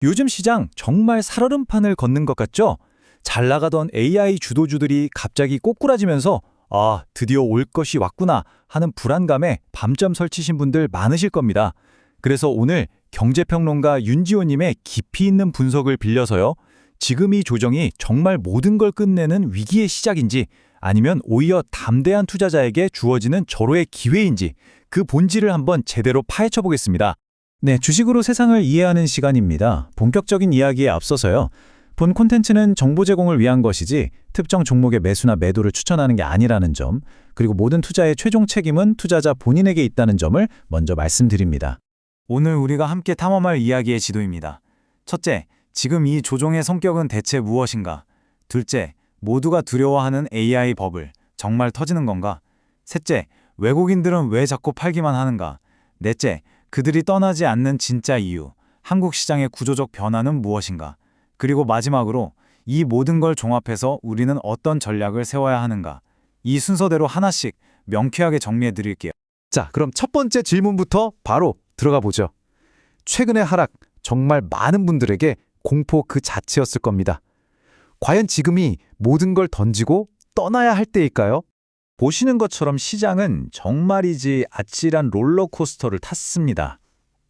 요즘 시장 정말 살얼음판을 걷는 것 같죠? 잘 나가던 AI 주도주들이 갑자기 꼬꾸라지면서 드디어 올 것이 왔구나 하는 불안감에 밤잠 설치신 분들 많으실 겁니다. 그래서 오늘 경제평론가 윤지호님의 깊이 있는 분석을 빌려서요. 지금 이 조정이 정말 모든 걸 끝내는 위기의 시작인지 아니면 오히려 담대한 투자자에게 주어지는 절호의 기회인지 그 본질을 한번 제대로 파헤쳐 보겠습니다. 네, 주식으로 세상을 이해하는 시간입니다. 본격적인 이야기에 앞서서요. 본 콘텐츠는 정보 제공을 위한 것이지 특정 종목의 매수나 매도를 추천하는 게 아니라는 점, 그리고 모든 투자의 최종 책임은 투자자 본인에게 있다는 점을 먼저 말씀드립니다. 오늘 우리가 함께 탐험할 이야기의 지도입니다. 첫째, 지금 이 조종의 성격은 대체 무엇인가? 둘째, 모두가 두려워하는 AI 버블, 정말 터지는 건가? 셋째, 외국인들은 왜 자꾸 팔기만 하는가? 넷째, 그들이 떠나지 않는 진짜 이유, 한국 시장의 구조적 변화는 무엇인가? 그리고 마지막으로 이 모든 걸 종합해서 우리는 어떤 전략을 세워야 하는가? 이 순서대로 하나씩 명쾌하게 정리해 드릴게요. 자, 그럼 첫 번째 질문부터 바로 들어가 보죠. 최근의 하락, 정말 많은 분들에게 공포 그 자체였을 겁니다. 과연 지금이 모든 걸 던지고 떠나야 할 때일까요? 보시는 것처럼 시장은 정말이지 아찔한 롤러코스터를 탔습니다.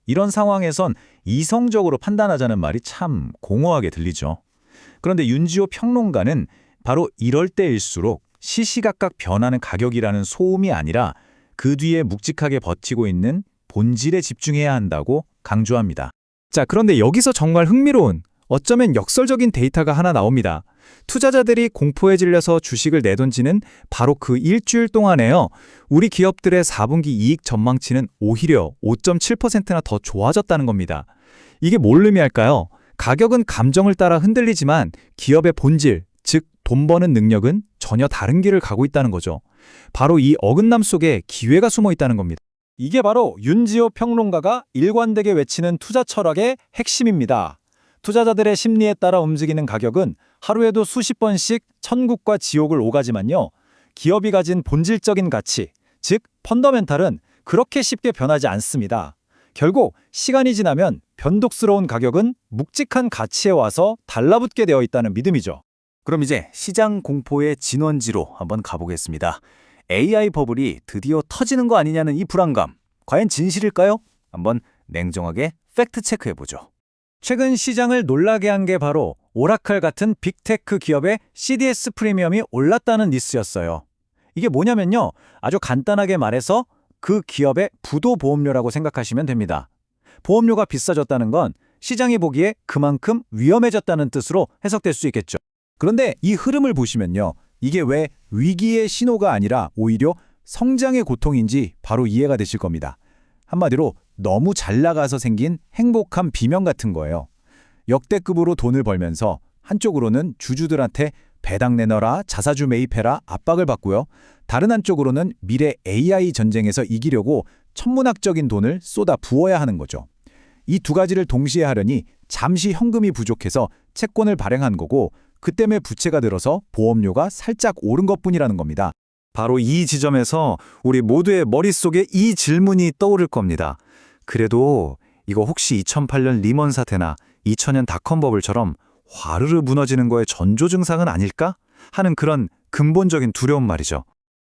이런 상황에선 이성적으로 판단하자는 말이 참 공허하게 들리죠. 그런데 윤지호 평론가는 바로 이럴 때일수록 시시각각 변하는 가격이라는 소음이 아니라 그 뒤에 묵직하게 버티고 있는 본질에 집중해야 한다고 강조합니다. 자, 그런데 여기서 정말 흥미로운, 어쩌면 역설적인 데이터가 하나 나옵니다. 투자자들이 공포에 질려서 주식을 내던지는 바로 그 일주일 동안에요. 우리 기업들의 4분기 이익 전망치는 오히려 5.7%나 더 좋아졌다는 겁니다. 이게 뭘 의미할까요? 가격은 감정을 따라 흔들리지만 기업의 본질, 즉 돈 버는 능력은 전혀 다른 길을 가고 있다는 거죠. 바로 이 어긋남 속에 기회가 숨어 있다는 겁니다. 이게 바로 윤지호 평론가가 일관되게 외치는 투자 철학의 핵심입니다. 투자자들의 심리에 따라 움직이는 가격은 하루에도 수십 번씩 천국과 지옥을 오가지만요. 기업이 가진 본질적인 가치, 즉 펀더멘탈은 그렇게 쉽게 변하지 않습니다. 결국 시간이 지나면 변동스러운 가격은 묵직한 가치에 와서 달라붙게 되어 있다는 믿음이죠. 그럼 이제 시장 공포의 진원지로 한번 가보겠습니다. AI 버블이 드디어 터지는 거 아니냐는 이 불안감, 과연 진실일까요? 한번 냉정하게 팩트 체크해보죠. 최근 시장을 놀라게 한 게 바로 오라클 같은 빅테크 기업의 CDS 프리미엄이 올랐다는 뉴스였어요. 이게 뭐냐면요. 아주 간단하게 말해서 그 기업의 부도 보험료라고 생각하시면 됩니다. 보험료가 비싸졌다는 건 시장이 보기에 그만큼 위험해졌다는 뜻으로 해석될 수 있겠죠. 그런데 이 흐름을 보시면요. 이게 왜 위기의 신호가 아니라 오히려 성장의 고통인지 바로 이해가 되실 겁니다. 한마디로 너무 잘 나가서 생긴 행복한 비명 같은 거예요. 역대급으로 돈을 벌면서 한쪽으로는 주주들한테 배당 내놔라, 자사주 매입해라 압박을 받고요. 다른 한쪽으로는 미래 AI 전쟁에서 이기려고 천문학적인 돈을 쏟아 부어야 하는 거죠. 이 두 가지를 동시에 하려니 잠시 현금이 부족해서 채권을 발행한 거고 그 때문에 부채가 들어서 보험료가 살짝 오른 것뿐이라는 겁니다. 바로 이 지점에서 우리 모두의 머릿속에 이 질문이 떠오를 겁니다. 그래도 이거 혹시 2008년 리먼 사태나 2000년 닷컴 버블처럼 화르르 무너지는 거의 전조 증상은 아닐까? 하는 그런 근본적인 두려움 말이죠.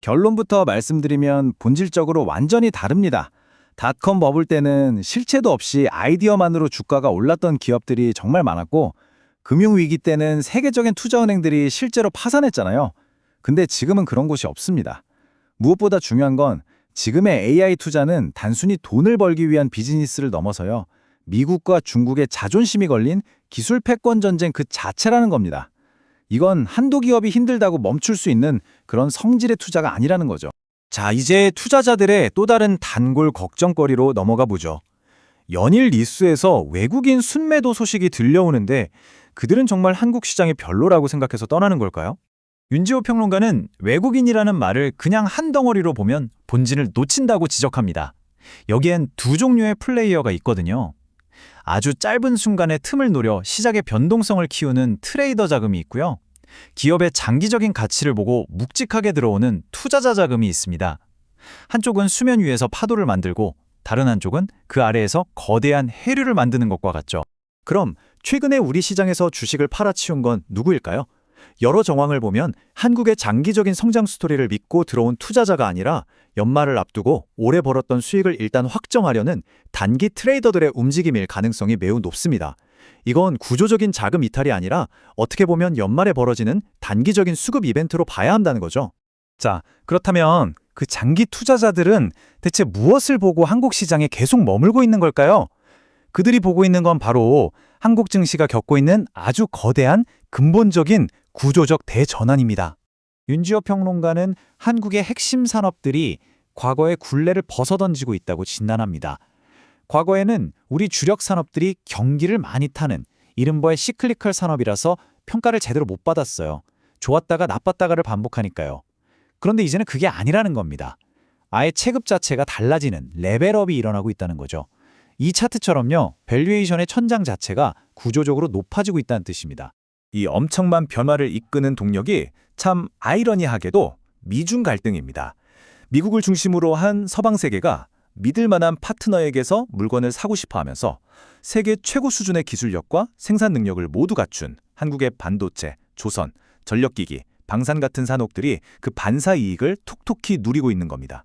결론부터 말씀드리면 본질적으로 완전히 다릅니다. 닷컴 버블 때는 실체도 없이 아이디어만으로 주가가 올랐던 기업들이 정말 많았고 금융위기 때는 세계적인 투자은행들이 실제로 파산했잖아요. 근데 지금은 그런 곳이 없습니다. 무엇보다 중요한 건 지금의 AI 투자는 단순히 돈을 벌기 위한 비즈니스를 넘어서요. 미국과 중국의 자존심이 걸린 기술 패권 전쟁 그 자체라는 겁니다. 이건 한두 기업이 힘들다고 멈출 수 있는 그런 성질의 투자가 아니라는 거죠. 자, 이제 투자자들의 또 다른 단골 걱정거리로 넘어가 보죠. 연일 뉴스에서 외국인 순매도 소식이 들려오는데 그들은 정말 한국 시장이 별로라고 생각해서 떠나는 걸까요? 윤지호 평론가는 외국인이라는 말을 그냥 한 덩어리로 보면 본질을 놓친다고 지적합니다. 여기엔 두 종류의 플레이어가 있거든요. 아주 짧은 순간의 틈을 노려 시장의 변동성을 키우는 트레이더 자금이 있고요. 기업의 장기적인 가치를 보고 묵직하게 들어오는 투자자 자금이 있습니다. 한쪽은 수면 위에서 파도를 만들고 다른 한쪽은 그 아래에서 거대한 해류를 만드는 것과 같죠. 그럼 최근에 우리 시장에서 주식을 팔아치운 건 누구일까요? 여러 정황을 보면 한국의 장기적인 성장 스토리를 믿고 들어온 투자자가 아니라 연말을 앞두고 올해 벌었던 수익을 일단 확정하려는 단기 트레이더들의 움직임일 가능성이 매우 높습니다. 이건 구조적인 자금 이탈이 아니라 어떻게 보면 연말에 벌어지는 단기적인 수급 이벤트로 봐야 한다는 거죠. 자, 그렇다면 그 장기 투자자들은 대체 무엇을 보고 한국 시장에 계속 머물고 있는 걸까요? 그들이 보고 있는 건 바로 한국 증시가 겪고 있는 아주 거대한 근본적인 구조적 대전환입니다. 윤지호 평론가는 한국의 핵심 산업들이 과거의 굴레를 벗어던지고 있다고 진단합니다. 과거에는 우리 주력 산업들이 경기를 많이 타는 이른바 시클리컬 산업이라서 평가를 제대로 못 받았어요. 좋았다가 나빴다가를 반복하니까요. 그런데 이제는 그게 아니라는 겁니다. 아예 체급 자체가 달라지는 레벨업이 일어나고 있다는 거죠. 이 차트처럼요, 밸류에이션의 천장 자체가 구조적으로 높아지고 있다는 뜻입니다. 이 엄청난 변화를 이끄는 동력이 참 아이러니하게도 미중 갈등입니다. 미국을 중심으로 한 서방 세계가 믿을 만한 파트너에게서 물건을 사고 싶어 하면서 세계 최고 수준의 기술력과 생산 능력을 모두 갖춘 한국의 반도체, 조선, 전력기기, 방산 같은 산업들이 그 반사 이익을 톡톡히 누리고 있는 겁니다.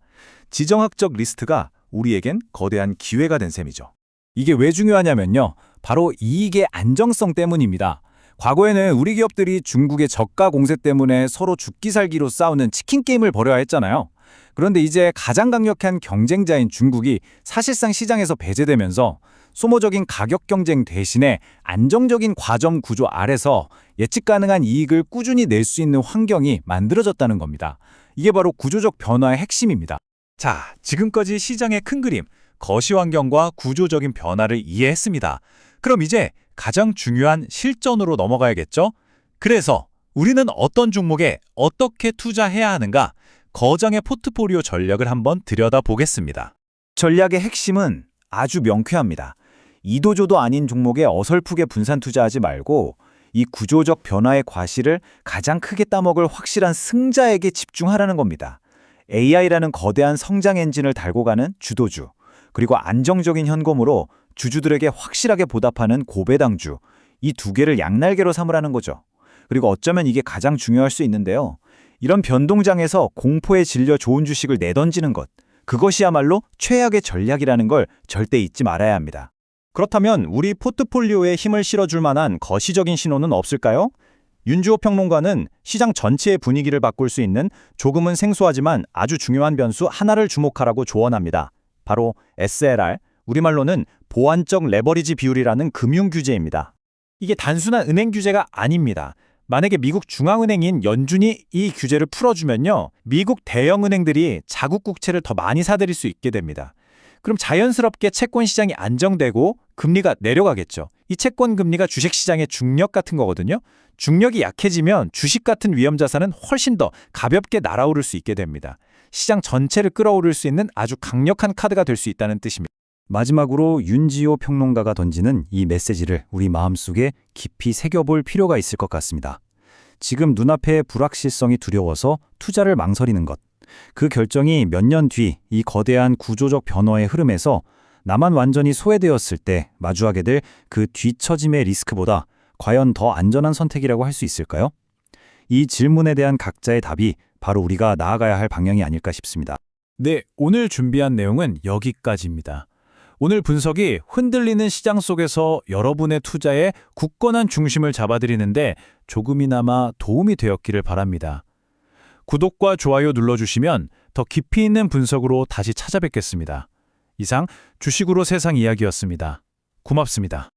지정학적 리스트가 우리에겐 거대한 기회가 된 셈이죠. 이게 왜 중요하냐면요. 바로 이익의 안정성 때문입니다. 과거에는 우리 기업들이 중국의 저가 공세 때문에 서로 죽기 살기로 싸우는 치킨 게임을 벌여야 했잖아요. 그런데 이제 가장 강력한 경쟁자인 중국이 사실상 시장에서 배제되면서 소모적인 가격 경쟁 대신에 안정적인 과점 구조 아래서 예측 가능한 이익을 꾸준히 낼 수 있는 환경이 만들어졌다는 겁니다. 이게 바로 구조적 변화의 핵심입니다. 자, 지금까지 시장의 큰 그림, 거시 환경과 구조적인 변화를 이해했습니다. 그럼 이제 가장 중요한 실전으로 넘어가야겠죠? 그래서 우리는 어떤 종목에 어떻게 투자해야 하는가? 거장의 포트폴리오 전략을 한번 들여다보겠습니다. 전략의 핵심은 아주 명쾌합니다. 이도저도 아닌 종목에 어설프게 분산 투자하지 말고 이 구조적 변화의 과실을 가장 크게 따먹을 확실한 승자에게 집중하라는 겁니다. AI라는 거대한 성장 엔진을 달고 가는 주도주, 그리고 안정적인 현금으로 주주들에게 확실하게 보답하는 고배당주, 이 두 개를 양날개로 삼으라는 거죠. 그리고 어쩌면 이게 가장 중요할 수 있는데요. 이런 변동장에서 공포에 질려 좋은 주식을 내던지는 것, 그것이야말로 최악의 전략이라는 걸 절대 잊지 말아야 합니다. 그렇다면 우리 포트폴리오에 힘을 실어줄 만한 거시적인 신호는 없을까요? 윤주호 평론가는 시장 전체의 분위기를 바꿀 수 있는 조금은 생소하지만 아주 중요한 변수 하나를 주목하라고 조언합니다. 바로 SLR, 우리말로는 보완적 레버리지 비율이라는 금융 규제입니다. 이게 단순한 은행 규제가 아닙니다. 만약에 미국 중앙은행인 연준이 이 규제를 풀어주면요, 미국 대형은행들이 자국 국채를 더 많이 사들일 수 있게 됩니다. 그럼 자연스럽게 채권 시장이 안정되고 금리가 내려가겠죠. 이 채권 금리가 주식 시장의 중력 같은 거거든요. 중력이 약해지면 주식 같은 위험 자산은 훨씬 더 가볍게 날아오를 수 있게 됩니다. 시장 전체를 끌어오를 수 있는 아주 강력한 카드가 될 수 있다는 뜻입니다. 마지막으로 윤지호 평론가가 던지는 이 메시지를 우리 마음속에 깊이 새겨볼 필요가 있을 것 같습니다. 지금 눈앞의 불확실성이 두려워서 투자를 망설이는 것. 그 결정이 몇 년 뒤 이 거대한 구조적 변화의 흐름에서 나만 완전히 소외되었을 때 마주하게 될 그 뒤처짐의 리스크보다 과연 더 안전한 선택이라고 할 수 있을까요? 이 질문에 대한 각자의 답이 바로 우리가 나아가야 할 방향이 아닐까 싶습니다. 네, 오늘 준비한 내용은 여기까지입니다. 오늘 분석이 흔들리는 시장 속에서 여러분의 투자에 굳건한 중심을 잡아드리는데 조금이나마 도움이 되었기를 바랍니다. 구독과 좋아요 눌러주시면 더 깊이 있는 분석으로 다시 찾아뵙겠습니다. 이상 주식으로 세상 이야기였습니다. 고맙습니다.